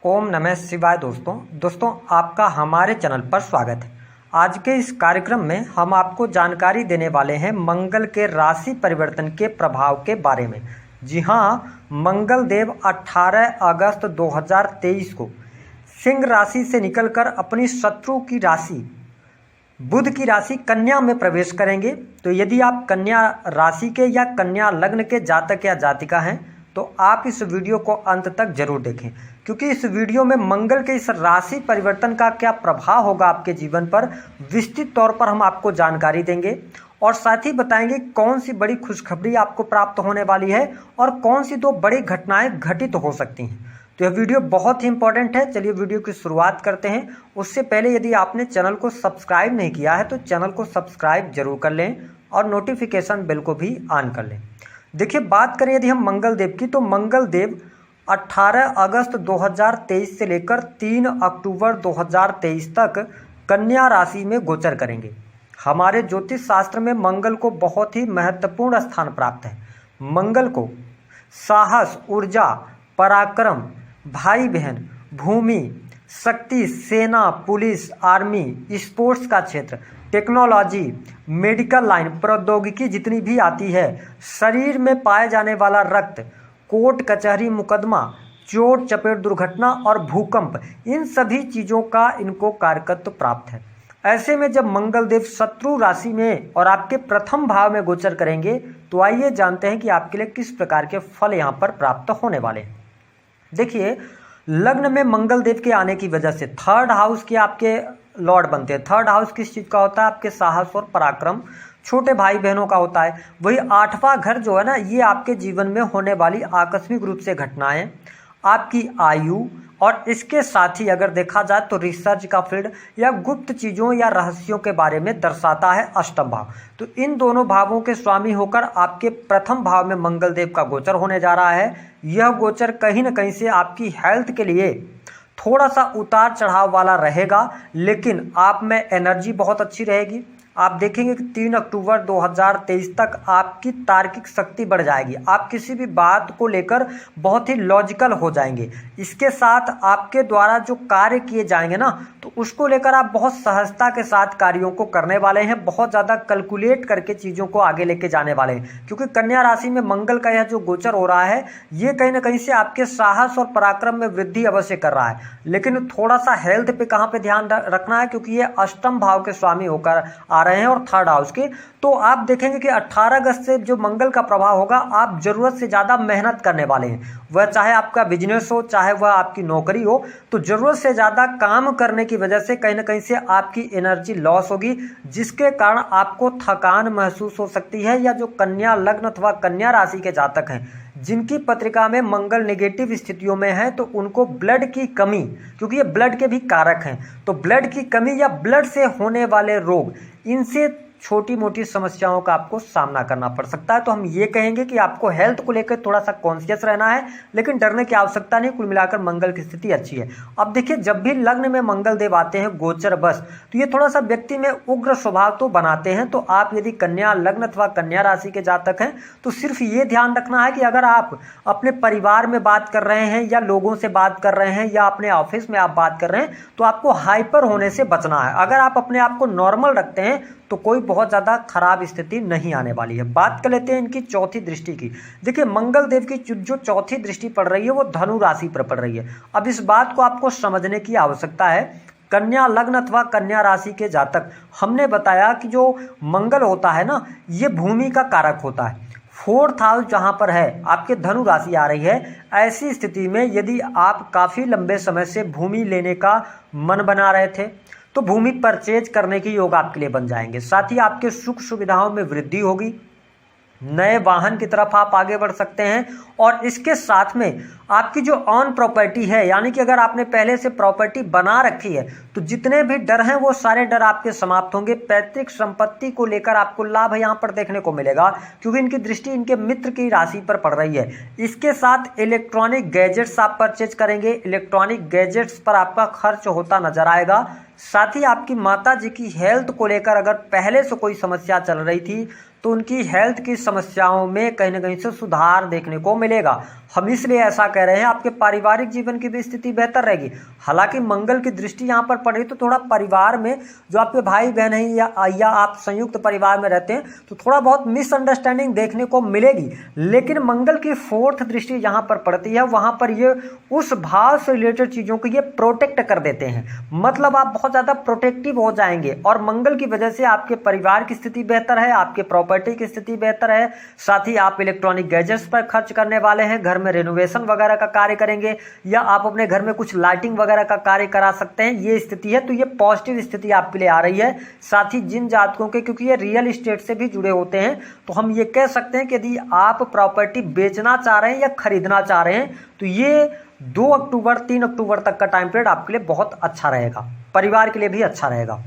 ओम नमः शिवाय। दोस्तों आपका हमारे चैनल पर स्वागत है। आज के इस कार्यक्रम में हम आपको जानकारी देने वाले हैं मंगल के राशि परिवर्तन के प्रभाव के बारे में। जी हाँ, मंगल देव 18 अगस्त 2023 को सिंह राशि से निकलकर अपनी शत्रु की राशि बुध की राशि कन्या में प्रवेश करेंगे। तो यदि आप कन्या राशि के या कन्या लग्न के जातक या जातिका हैं तो आप इस वीडियो को अंत तक जरूर देखें, क्योंकि इस वीडियो में मंगल के इस राशि परिवर्तन का क्या प्रभाव होगा आपके जीवन पर विस्तृत तौर पर हम आपको जानकारी देंगे और साथ ही बताएंगे कौन सी बड़ी खुशखबरी आपको प्राप्त होने वाली है और कौन सी दो बड़ी घटनाएं घटित हो सकती हैं। तो यह वीडियो बहुत ही इंपॉर्टेंट है। चलिए वीडियो की शुरुआत करते हैं। उससे पहले यदि आपने चैनल को सब्सक्राइब नहीं किया है तो चैनल को सब्सक्राइब जरूर कर लें और नोटिफिकेशन बेल को भी ऑन कर लें। देखिए, बात करें यदि हम मंगल देव की, तो मंगल देव 18 अगस्त 2023 से लेकर 3 अक्टूबर 2023 तक कन्या राशि में गोचर करेंगे। हमारे ज्योतिष शास्त्र में मंगल को बहुत ही महत्वपूर्ण स्थान प्राप्त है। मंगल को साहस, ऊर्जा, पराक्रम, भाई बहन, भूमि, शक्ति, सेना, पुलिस, आर्मी, स्पोर्ट्स का क्षेत्र, टेक्नोलॉजी, मेडिकल लाइन, प्रौद्योगिकी जितनी भी आती है, शरीर में पाए जाने वाला रक्त, कोर्ट कचहरी मुकदमा, चोट चपेट दुर्घटना और भूकंप, इन सभी चीज़ों का इनको कारकत्व प्राप्त है। ऐसे में जब मंगल देव शत्रु राशि में और आपके प्रथम भाव में गोचर करेंगे तो आइए जानते हैं कि आपके लिए किस प्रकार के फल यहाँ पर प्राप्त होने वाले हैं। देखिए, लग्न में मंगल देव के आने की वजह से थर्ड हाउस के आपके लॉर्ड बनते हैं। थर्ड हाउस किस चीज़ का होता है? आपके साहस और पराक्रम, छोटे भाई बहनों का होता है। वही 8वां घर जो है ना, ये आपके जीवन में होने वाली आकस्मिक रूप से घटनाएं, आपकी आयु और इसके साथ ही अगर देखा जाए तो रिसर्च का फील्ड या गुप्त चीज़ों या रहस्यों के बारे में दर्शाता है अष्टम भाव। तो इन दोनों भावों के स्वामी होकर आपके प्रथम भाव में मंगल देव का गोचर होने जा रहा है। यह गोचर कहीं ना कहीं से आपकी हेल्थ के लिए थोड़ा सा उतार चढ़ाव वाला रहेगा, लेकिन आप में एनर्जी बहुत अच्छी रहेगी। आप देखेंगे कि 3 अक्टूबर 2023 तक आपकी तार्किक शक्ति बढ़ जाएगी। आप किसी भी बात को लेकर बहुत ही लॉजिकल हो जाएंगे। इसके साथ आपके द्वारा जो कार्य किए जाएंगे ना, तो उसको लेकर आप बहुत सहजता के साथ कार्यों को करने वाले हैं। बहुत ज़्यादा कैलकुलेट करके चीज़ों को आगे लेके जाने वाले हैं, क्योंकि कन्या राशि में मंगल का यह जो गोचर हो रहा है, ये कहीं ना कहीं से आपके साहस और पराक्रम में वृद्धि अवश्य कर रहा है। लेकिन थोड़ा सा हेल्थ पे कहाँ पे ध्यान रखना है, क्योंकि ये अष्टम भाव के स्वामी होकर आ रहे हैं और थर्ड हाउस के। तो आप देखेंगे कि 18 अगस्त से जो मंगल का प्रभाव होगा, आप जरूरत से ज़्यादा मेहनत करने वाले हैं। वह चाहे आपका बिजनेस हो, चाहे वह आपकी नौकरी हो, तो जरूरत से ज़्यादा काम करने की वजह से कहीं ना कहीं से आपकी एनर्जी लॉस होगी, जिसके कारण आपको थकान महसूस हो सकती है। या जो कन्या लग्न अथवा कन्या राशि के जातक हैं, जिनकी पत्रिका में मंगल नेगेटिव स्थितियों में है, तो उनको ब्लड की कमी, क्योंकि ये ब्लड के भी कारक हैं, तो ब्लड की कमी या ब्लड से होने वाले रोग, इनसे छोटी मोटी समस्याओं का आपको सामना करना पड़ सकता है। तो हम ये कहेंगे कि आपको हेल्थ को लेकर थोड़ा सा कॉन्शियस रहना है, लेकिन डरने की आवश्यकता नहीं। कुल मिलाकर मंगल की स्थिति अच्छी है। अब देखिए, जब भी लग्न में मंगल देव आते हैं गोचर बस, तो ये थोड़ा सा व्यक्ति में उग्र स्वभाव तो बनाते हैं। तो आप यदि कन्या लग्न अथवा कन्या राशि के जातक हैं तो सिर्फ ये ध्यान रखना है कि अगर आप अपने परिवार में बात कर रहे हैं या लोगों से बात कर रहे हैं या अपने ऑफिस में आप बात कर रहे हैं, तो आपको हाइपर होने से बचना है। अगर आप अपने आप को नॉर्मल रखते हैं तो कोई बहुत ज़्यादा खराब स्थिति नहीं आने वाली है। बात कर लेते हैं इनकी चौथी दृष्टि की। देखिए, मंगल देव की जो चौथी दृष्टि पड़ रही है वो धनु राशि पर पड़ रही है। अब इस बात को आपको समझने की आवश्यकता है। कन्या लग्न अथवा कन्या राशि के जातक, हमने बताया कि जो मंगल होता है ना, ये भूमि का कारक होता है। 4th हाउस जहाँ पर है, आपके धनु राशि आ रही है। ऐसी स्थिति में यदि आप काफ़ी लंबे समय से भूमि लेने का मन बना रहे थे तो भूमि परचेज करने की योग आपके लिए बन जाएंगे। साथ ही आपके सुख सुविधाओं में वृद्धि होगी, नए वाहन की तरफ आप आगे बढ़ सकते हैं। और इसके साथ में आपकी जो ऑन प्रॉपर्टी है, यानी कि अगर आपने पहले से प्रॉपर्टी बना रखी है तो जितने भी डर हैं वो सारे डर आपके समाप्त होंगे। पैतृक संपत्ति को लेकर आपको लाभ यहाँ पर देखने को मिलेगा, क्योंकि इनकी दृष्टि इनके मित्र की राशि पर पड़ रही है। इसके साथ इलेक्ट्रॉनिक गैजेट्स आप परचेज करेंगे। इलेक्ट्रॉनिक गैजेट्स पर आपका खर्च होता नजर आएगा। साथ ही आपकी माता जी की हेल्थ को लेकर अगर पहले से कोई समस्या चल रही थी तो उनकी हेल्थ की समस्याओं में कहीं ना कहीं से सुधार देखने को मिलेगा। हम इसलिए ऐसा कह रहे हैं, आपके पारिवारिक जीवन की भी स्थिति बेहतर रहेगी। हालांकि मंगल की दृष्टि यहाँ पर पड़ रही तो थोड़ा परिवार में जो आपके भाई बहन हैं या आप संयुक्त परिवार में रहते हैं तो थोड़ा बहुत मिसअंडरस्टैंडिंग देखने को मिलेगी। लेकिन मंगल की 4th दृष्टि यहाँ पर पड़ती है, वहाँ पर ये उस भाव से रिलेटेड चीज़ों को ये प्रोटेक्ट कर देते हैं। मतलब आप बहुत ज़्यादा प्रोटेक्टिव हो जाएंगे और मंगल की वजह से आपके परिवार की स्थिति बेहतर है, आपके प्रॉपर्टी की स्थिति बेहतर है। साथ ही आप इलेक्ट्रॉनिक गैजेट्स पर खर्च करने वाले हैं, घर में रेनोवेशन वगैरह का कार्य करेंगे या आप अपने घर में कुछ लाइटिंग वगैरह का कार्य करा सकते हैं, ये स्थिति है। तो ये पॉजिटिव स्थिति आपके लिए आ रही है। साथ ही जिन जातकों के, क्योंकि ये रियल एस्टेट से भी जुड़े होते हैं, तो हम ये कह सकते हैं कि यदि आप प्रॉपर्टी बेचना चाह रहे हैं या खरीदना चाह रहे हैं तो ये 2 अक्टूबर 3 अक्टूबर तक का टाइम पीरियड आपके लिए बहुत अच्छा रहेगा, परिवार के लिए भी अच्छा रहेगा।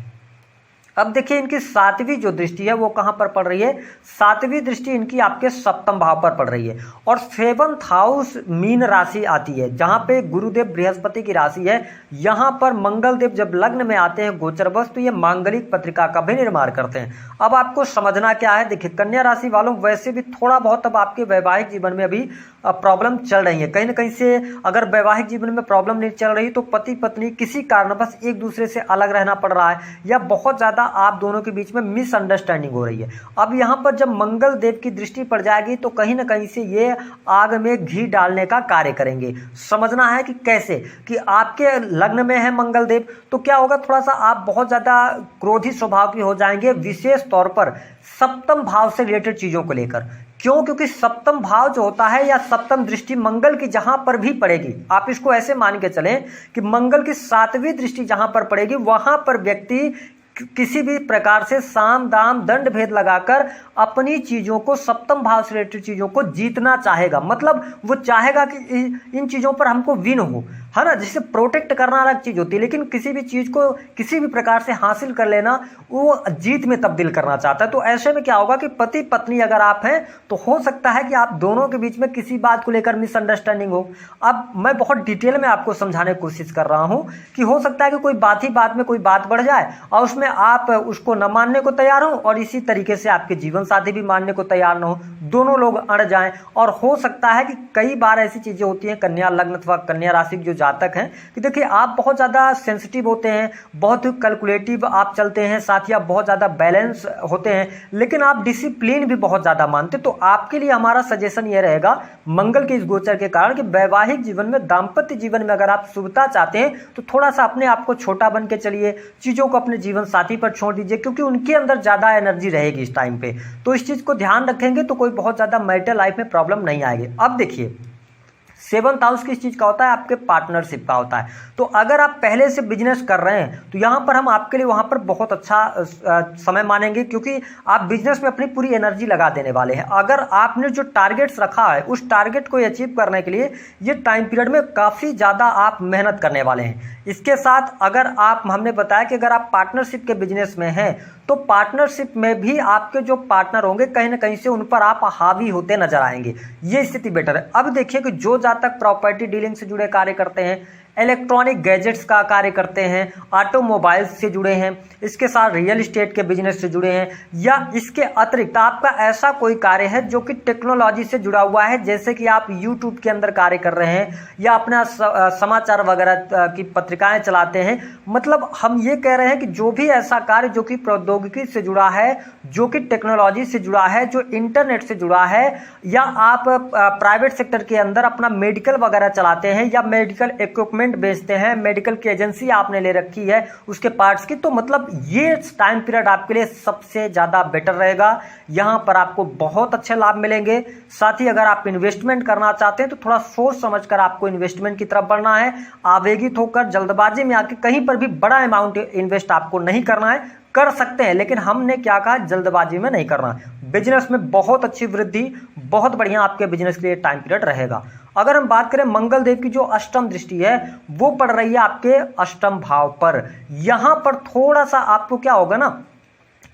अब देखिए इनकी 7वीं जो दृष्टि है वो कहाँ पर पड़ रही है, 7वीं दृष्टि इनकी आपके 7वें भाव पर पड़ रही है और 7th हाउस मीन राशि आती है, जहाँ पे गुरुदेव बृहस्पति की राशि है। यहाँ पर मंगल देव जब लग्न में आते हैं गोचरवश तो ये मांगलिक पत्रिका का भी निर्माण करते हैं। अब आपको समझना क्या है, देखिए कन्या राशि वालों वैसे भी थोड़ा बहुत अब आपके वैवाहिक जीवन में अभी प्रॉब्लम चल रही है। कहीं ना कहीं से अगर वैवाहिक जीवन में प्रॉब्लम नहीं चल रही तो पति पत्नी किसी कारणवश एक दूसरे से अलग रहना पड़ रहा है या बहुत ज़्यादा आप दोनों के बीच में मिसअंडरस्टैंडिंग हो रही है। अब यहाँ पर जब मंगल देव की दृष्टि पड़ जाएगी तो कहीं ना कहीं से ये आग में घी डालने का कार्य करेंगे। समझना है कि कैसे, कि आपके लग्न में है मंगल देव तो क्या होगा, थोड़ा सा आप बहुत ज़्यादा क्रोधी स्वभाव के हो जाएंगे, विशेष तौर पर 7वें भाव से रिलेटेड चीज़ों को लेकर। क्यों? क्योंकि 7वां भाव जो होता है या 7वीं दृष्टि मंगल की जहां पर भी पड़ेगी, आप इसको ऐसे मान के चलें कि मंगल की 7वीं दृष्टि जहां पर पड़ेगी वहां पर व्यक्ति किसी भी प्रकार से साम दाम दंड भेद लगाकर अपनी चीजों को 7वें भाव से रिलेटेड चीजों को जीतना चाहेगा। मतलब वो चाहेगा कि इन चीजों पर हमको विन हो, है ना। जिसे प्रोटेक्ट करना अलग चीज होती है, लेकिन किसी भी चीज को किसी भी प्रकार से हासिल कर लेना वो जीत में तब्दील करना चाहता है। तो ऐसे में क्या होगा कि पति पत्नी अगर आप हैं तो हो सकता है कि आप दोनों के बीच में किसी बात को लेकर मिसअंडरस्टैंडिंग हो। अब मैं बहुत डिटेल में आपको समझाने की कोशिश कर रहा हूं कि हो सकता है कि कोई बात ही बात में कोई बात बढ़ जाए और उसमें आप उसको न मानने को तैयार हो और इसी तरीके से आपके जीवन साथी भी मानने को तैयार न हो, दोनों लोग अड़ जाएं। और हो सकता है कि कई बार ऐसी चीजें होती हैं कन्या लग्न अथवा कन्या राशि जो जातक हैं कि देखिए आप बहुत ज़्यादा सेंसिटिव होते हैं, बहुत ही कैलकुलेटिव आप चलते हैं, साथ ही आप बहुत ज़्यादा बैलेंस होते हैं, लेकिन आप डिसिप्लिन भी बहुत ज़्यादा मानते। तो आपके लिए हमारा सजेशन ये रहेगा मंगल के इस गोचर के कारण कि वैवाहिक जीवन में, दाम्पत्य जीवन में अगर आप शुभता चाहते हैं तो थोड़ा सा अपने आप को छोटा बन के चलिए, चीज़ों को अपने जीवन साथी पर छोड़ दीजिए क्योंकि उनके अंदर ज़्यादा एनर्जी रहेगी इस टाइम पे। तो इस चीज़ को ध्यान रखेंगे तो कोई बहुत ज़्यादा मैरिटल लाइफ में प्रॉब्लम नहीं आएगी। अब देखिए 7th हाउस किस चीज़ का होता है, आपके पार्टनरशिप का होता है। तो अगर आप पहले से बिजनेस कर रहे हैं तो यहाँ पर हम आपके लिए वहाँ पर बहुत अच्छा समय मानेंगे क्योंकि आप बिजनेस में अपनी पूरी एनर्जी लगा देने वाले हैं। अगर आपने जो टारगेट्स रखा है उस टारगेट को अचीव करने के लिए ये टाइम पीरियड में काफ़ी ज़्यादा आप मेहनत करने वाले हैं। इसके साथ अगर आप, हमने बताया कि अगर आप पार्टनरशिप के बिजनेस में हैं तो पार्टनरशिप में भी आपके जो पार्टनर होंगे कहीं ना कहीं से उन पर आप हावी होते नजर आएंगे, ये स्थिति बेटर है। अब देखिए कि जो जातक प्रॉपर्टी डीलिंग से जुड़े कार्य करते हैं, इलेक्ट्रॉनिक गैजेट्स का कार्य करते हैं, ऑटोमोबाइल्स से जुड़े हैं, इसके साथ रियल एस्टेट के बिजनेस से जुड़े हैं या इसके अतिरिक्त आपका ऐसा कोई कार्य है जो कि टेक्नोलॉजी से जुड़ा हुआ है, जैसे कि आप यूट्यूब के अंदर कार्य कर रहे हैं या अपना समाचार वगैरह की पत्रिकाएं चलाते हैं, मतलब हम ये कह रहे हैं कि जो भी ऐसा कार्य जो कि प्रौद्योगिकी से जुड़ा है, जो कि टेक्नोलॉजी से जुड़ा है, जो इंटरनेट से जुड़ा है, या आप प्राइवेट सेक्टर के अंदर अपना मेडिकल वगैरह चलाते हैं या मेडिकल इक्विपमेंट बेचते हैं, मेडिकल की एजेंसी आपने ले रखी है उसके पार्ट्स की, तो मतलब ये टाइम पीरियड आपके लिए सबसे ज़्यादा बेटर रहेगा। यहाँ पर आपको बहुत अच्छे लाभ मिलेंगे। साथ ही अगर आप इन्वेस्टमेंट करना चाहते हैं तो थोड़ा सोच समझकर आपको इन्वेस्टमेंट की तरफ बढ़ना है। आवेगित होकर जल्दबाजी में आके कहीं पर भी बड़ा अमाउंट इन्वेस्ट आपको नहीं करना है, कर सकते हैं लेकिन हमने क्या कहा, जल्दबाजी में नहीं करना। बिजनेस में बहुत अच्छी वृद्धि, बहुत बढ़िया आपके बिजनेस के लिए टाइम पीरियड रहेगा। अगर हम बात करें मंगल देव की जो अष्टम दृष्टि है वो पड़ रही है आपके अष्टम भाव पर। यहां पर थोड़ा सा आपको क्या होगा ना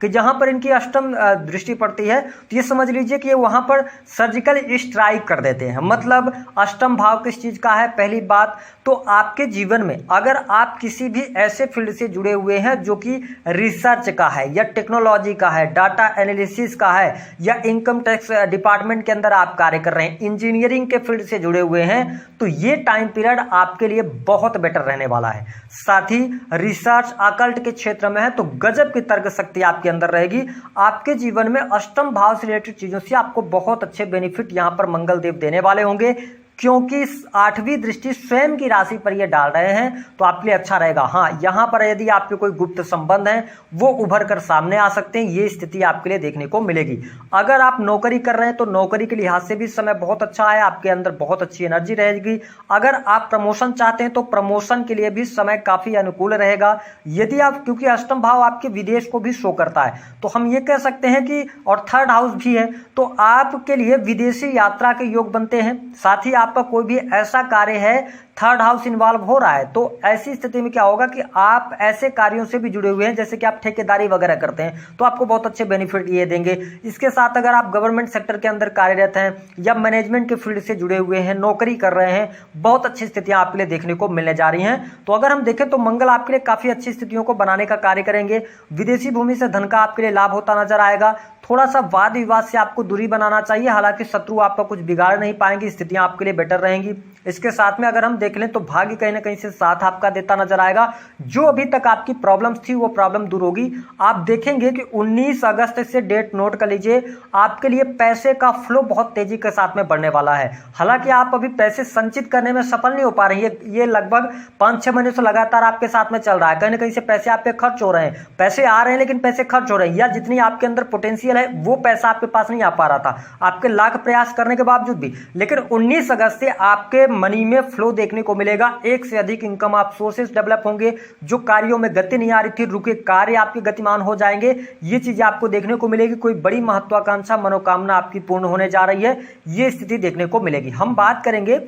कि जहां पर इनकी अष्टम दृष्टि पड़ती है तो ये समझ लीजिए कि ये वहां पर सर्जिकल स्ट्राइक कर देते हैं। मतलब अष्टम भाव किस चीज का है, पहली बात तो आपके जीवन में अगर आप किसी भी ऐसे फील्ड से जुड़े हुए हैं जो कि रिसर्च का है या टेक्नोलॉजी का है, डाटा एनालिसिस का है, या इनकम टैक्स डिपार्टमेंट के अंदर आप कार्य कर रहे हैं, इंजीनियरिंग के फील्ड से जुड़े हुए हैं, तो ये टाइम पीरियड आपके लिए बहुत बेटर रहने वाला है। साथ ही रिसर्च अकल्ट के क्षेत्र में है तो गजब की तर्क शक्ति आपके अंदर रहेगी। आपके जीवन में अष्टम भाव से रिलेटेड चीजों से आपको बहुत अच्छे बेनिफिट यहां पर मंगल देव देने वाले होंगे, क्योंकि आठवीं दृष्टि स्वयं की राशि पर ये डाल रहे हैं तो आपके लिए अच्छा रहेगा। हाँ, यहां पर यदि आपके कोई गुप्त संबंध हैं वो उभर कर सामने आ सकते हैं, ये स्थिति आपके लिए देखने को मिलेगी। अगर आप नौकरी कर रहे हैं तो नौकरी के लिहाज से भी समय बहुत अच्छा है, आपके अंदर बहुत अच्छी एनर्जी रहेगी। अगर आप प्रमोशन चाहते हैं तो प्रमोशन के लिए भी समय काफी अनुकूल रहेगा। यदि आप, क्योंकि अष्टम भाव आपके विदेश को भी शो करता है, तो हम ये कह सकते हैं कि, और थर्ड हाउस भी है, तो आपके लिए विदेशी यात्रा के योग बनते हैं। साथ ही आपका कोई भी ऐसा कार्य है, थर्ड हाउस इन्वॉल्व हो रहा है, तो ऐसी स्थिति में क्या होगा कि आप ऐसे कार्यों से भी जुड़े हुए हैं जैसे कि आप ठेकेदारी वगैरह करते हैं तो आपको बहुत अच्छे बेनिफिट ये देंगे। इसके साथ अगर आप गवर्नमेंट सेक्टर के अंदर कार्यरत हैं या मैनेजमेंट के फील्ड से जुड़े हुए हैं, नौकरी कर रहे हैं, बहुत अच्छी स्थितियां आपके लिए देखने को मिलने जा रही हैं। तो अगर हम देखें तो मंगल आपके लिए काफी अच्छी स्थितियों को बनाने का कार्य करेंगे। विदेशी भूमि से धन का आपके लिए लाभ होता नजर आएगा। थोड़ा सा वाद विवाद से आपको दूरी बनाना चाहिए, हालांकि शत्रु आपका कुछ बिगाड़ नहीं पाएंगे, स्थितियां आपके लिए बेटर रहेंगी। इसके साथ में अगर हम देख लें तो भाग्य कहीं ना कहीं से साथ आपका देता नजर आएगा। जो अभी तक आपकी प्रॉब्लम्स थी वो प्रॉब्लम दूर होगी। आप देखेंगे कि 19 अगस्त से डेट नोट कर लीजिए, आपके लिए पैसे का फ्लो बहुत तेजी के साथ में बढ़ने वाला है। हालांकि आप अभी पैसे संचित करने में सफल नहीं हो पा रहे हैं, ये लगभग 5-6 महीने से लगातार आपके साथ में चल रहा है। कहीं ना कहीं से पैसे आप पे खर्च हो रहे हैं, पैसे आ रहे हैं लेकिन पैसे खर्च हो रहे हैं, या जितनी आपके अंदर पोटेंशियल है वो पैसा आपके पास नहीं आ पा रहा था, आपके लाख प्रयास करने के बावजूद भी। लेकिन 19 अगस्त से आपके मनी में फ्लो देखने को मिलेगा, एक से अधिक इनकम आप सोर्सेस डेवलप होंगे। जो कार्यों में गति नहीं आ रही थी, रुके कार्य आपके गतिमान हो जाएंगे, ये चीजें आपको देखने को मिलेगी। कोई बड़ी महत्वाकांक्षा मनोकामना आपकी पूर्ण होने जा रही है, ये स्थिति देखने को मिलेगी। हम बात करेंगे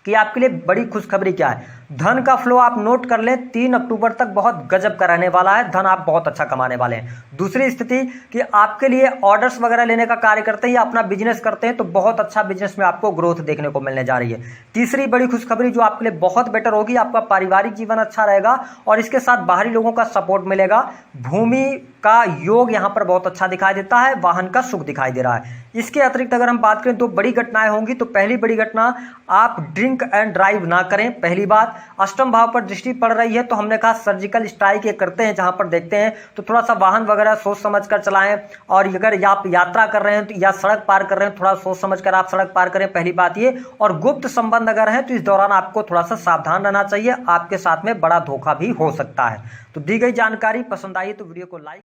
कि आपके लिए बड़ी खुशखबरी क्या है। धन का फ्लो आप नोट कर लें, 3 अक्टूबर तक बहुत गजब का रहने वाला है, धन आप बहुत अच्छा कमाने वाले हैं। दूसरी स्थिति कि आपके लिए ऑर्डर्स वगैरह लेने का कार्य करते हैं या अपना बिजनेस करते हैं तो बहुत अच्छा बिजनेस में आपको ग्रोथ देखने को मिलने जा रही है। तीसरी बड़ी खुशखबरी जो आपके लिए बहुत बेटर होगी, आपका पारिवारिक जीवन अच्छा रहेगा और इसके साथ बाहरी लोगों का सपोर्ट मिलेगा। भूमि का योग यहां पर बहुत अच्छा दिखाई देता है, वाहन का सुख दिखाई दे रहा है। इसके अतिरिक्त अगर हम बात करें तो बड़ी घटनाएं होंगी। तो पहली बड़ी घटना, आप ड्रिंक एंड ड्राइव ना करें, पहली बात। अष्टम भाव पर दृष्टि पड़ रही है तो हमने कहा सर्जिकल स्ट्राइक ये करते हैं, जहां पर देखते हैं तो थोड़ा सा वाहन वगैरह सोच समझ कर चलाएं। और अगर आप यात्रा कर रहे हैं तो या सड़क पार कर रहे हैं, थोड़ा सोच समझ कर आप सड़क पार करें, पहली बात ये। और गुप्त संबंध अगर है तो इस दौरान आपको थोड़ा सा सावधान रहना चाहिए, आपके साथ में बड़ा धोखा भी हो सकता है। तो दी गई जानकारी पसंद आई तो वीडियो को लाइक